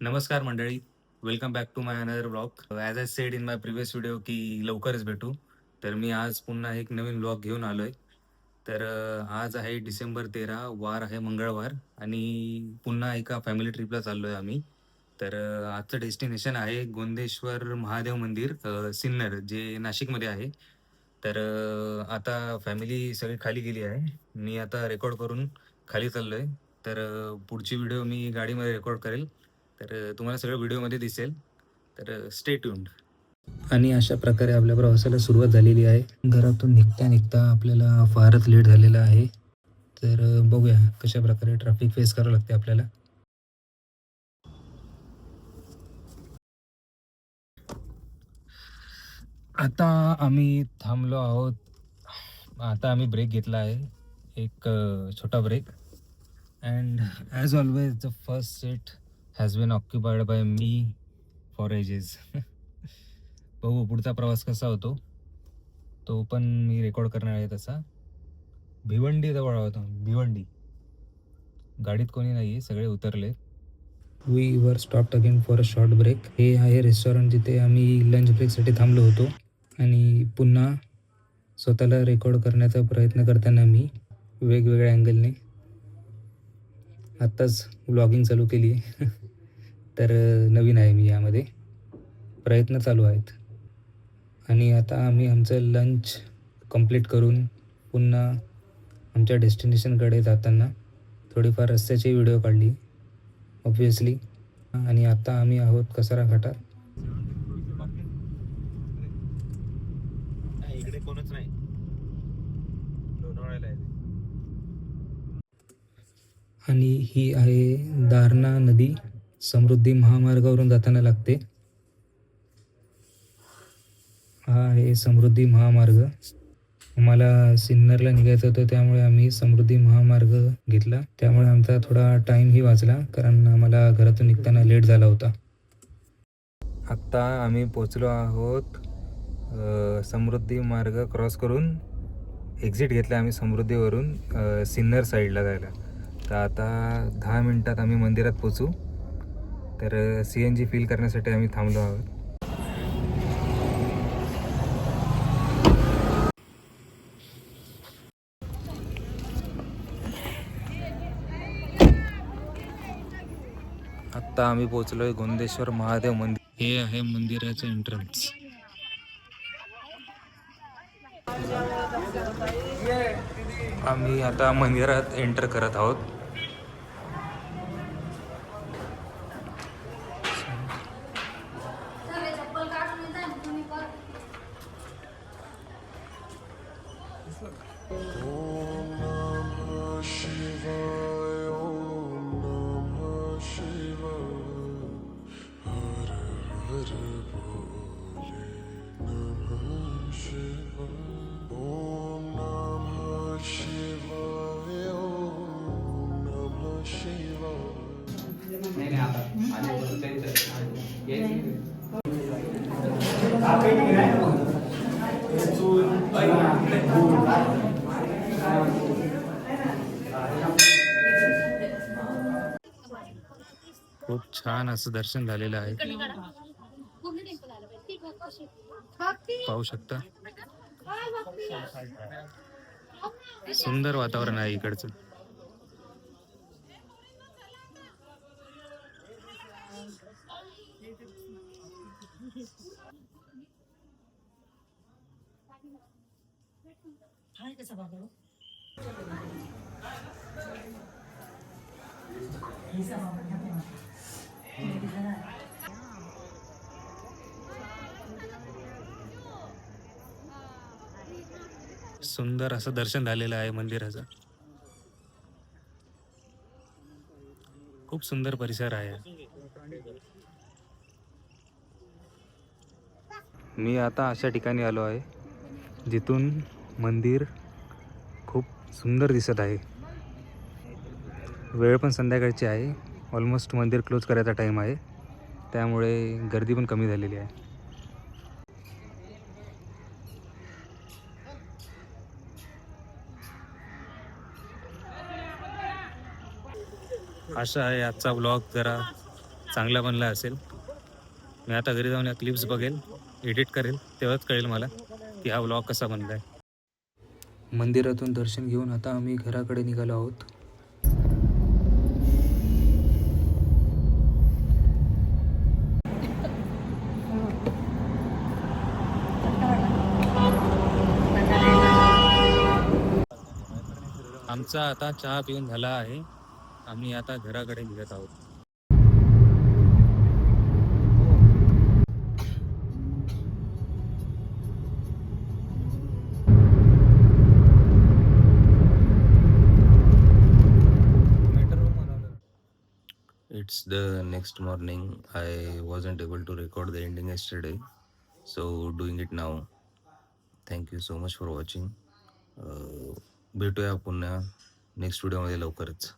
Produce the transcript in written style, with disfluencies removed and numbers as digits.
नमस्कार मंडळी. Welcome back to my another blog. As I said in my previous video की लवकरच भेटू. तर मी आज पुन्हा एक नवीन ब्लॉग घेऊन आलो आहे. तर आज आहे डिसेंबर 13, वार आहे मंगळवार आणि पुन्हा एका फॅमिली ट्रिपला चाललो आहे आम्ही. तर आजचं डेस्टिनेशन आहे गोंदेश्वर महादेव मंदिर, सिन्नर, जे नाशिकमध्ये आहे. तर आता फॅमिली सगळी खाली गेली आहे. मी आता रेकॉर्ड करून खाली चाललो आहे. तर पुढची व्हिडिओ मी गाडीमध्ये रेकॉर्ड करेल. तर तुम्हाला सगळं व्हिडिओमध्ये दिसेल. तर स्टे ट्यून्ड. आणि अशा प्रकारे आपल्या प्रवासाला सुरुवात झालेली आहे. घरातून निघता निघता आपल्याला फारच लेट झालेला आहे. तर बघूया कशा प्रकारे ट्रॅफिक फेस करावं लागते आपल्याला. आता आम्ही थांबलो आहोत. आता आम्ही ब्रेक घेतला आहे, एक छोटा break. And as always the first seat has been occupied by me for ages. बघू पुढचा प्रवास कसा होतो, तो पण मी रेकॉर्ड करणार आहे तसा. भिवंडी जवळ आहोत. भिवंडी. गाडीत कोणी नाही आहे, सगळे उतरले. We were stop again for a short break. हे आहे रेस्टॉरंट जिथे आम्ही लंच ब्रेकसाठी थांबलो होतो. आणि पुन्हा स्वतःला रेकॉर्ड करण्याचा प्रयत्न करताना मी वेगवेगळ्या अँगलने आत्ताच व्लॉगिंग चालू केली आहे. तर नवीन आहे मी यामध्ये, प्रयत्न चालू आहेत. आणि आता आम्ही आमचं लंच कंप्लीट करून पुन्हा आमच्या डेस्टिनेशनकडे जाताना थोडीफार रस्त्याची व्हिडिओ काढली ऑब्व्हियसली. आणि आता आम्ही आहोत कसारा घाटात. इकडे कोणच नाही, लोणावळ्याला आहे. आणि ही आहे दारणा नदी, समृद्धी महामार्गावरून जाताना लागते. हा आहे समृद्धी महामार्ग. आम्हाला सिन्नरला निघायचं होतं, त्यामुळे आम्ही समृद्धी महामार्ग घेतला. त्यामुळे आमचा थोडा टाईमही वाचला, कारण आम्हाला घरातून निघताना लेट झाला होता. आत्ता आम्ही पोचलो आहोत समृद्धी मार्ग क्रॉस करून. एक्झिट घेतला आम्ही समृद्धीवरून सिन्नर साईडला जायला. तर आता 10 मिनटात आम्ही मंदिरात पोचू. तर CNG फिल करण्यासाठी आम्ही थांबलो आहोत. आत्ता आम्ही पोचलोय गोंदेश्वर महादेव मंदिर. हे आहे मंदिराचं एंट्रन्स. आम्ही आता मंदिरात एंटर करत आहोत. खूप छान असं दर्शन झालेलं आहे. पाहू शकता, सुंदर वातावरण आहे इकडचं. सुंदर असं दर्शन झालेलं आहे मंदिराचं. खूप सुंदर परिसर आहे. मी आता अशा ठिकाणी आलो आहे जिथून मंदिर खूप सुंदर दिसत आहे. वेळ पण संध्याकाळची आहे. ऑलमोस्ट मंदिर क्लोज करायचा टाईम आहे, त्यामुळे गर्दी पण कमी झालेली आहे. असा आहे आजचा ब्लॉग. जरा चांगला बनला असेल. मी आता घरी जाऊन या क्लिप्स बघेल, एडिट करेल, तेव्हाच कळेल मला की हा व्लॉग कसा बनला आहे. मंदिरातून दर्शन घेऊन आता आम्ही घराकडे निघालो आहोत. आमचा आता चहा पिऊन झाला आहे. आम्ही आता घराकडे निघत आहोत. It's the next morning. I wasn't able to record the ending yesterday, so doing it now. Thank you so much for watching. भेटूया पुन्हा नेक्स्ट व्हिडिओमध्ये लवकरच.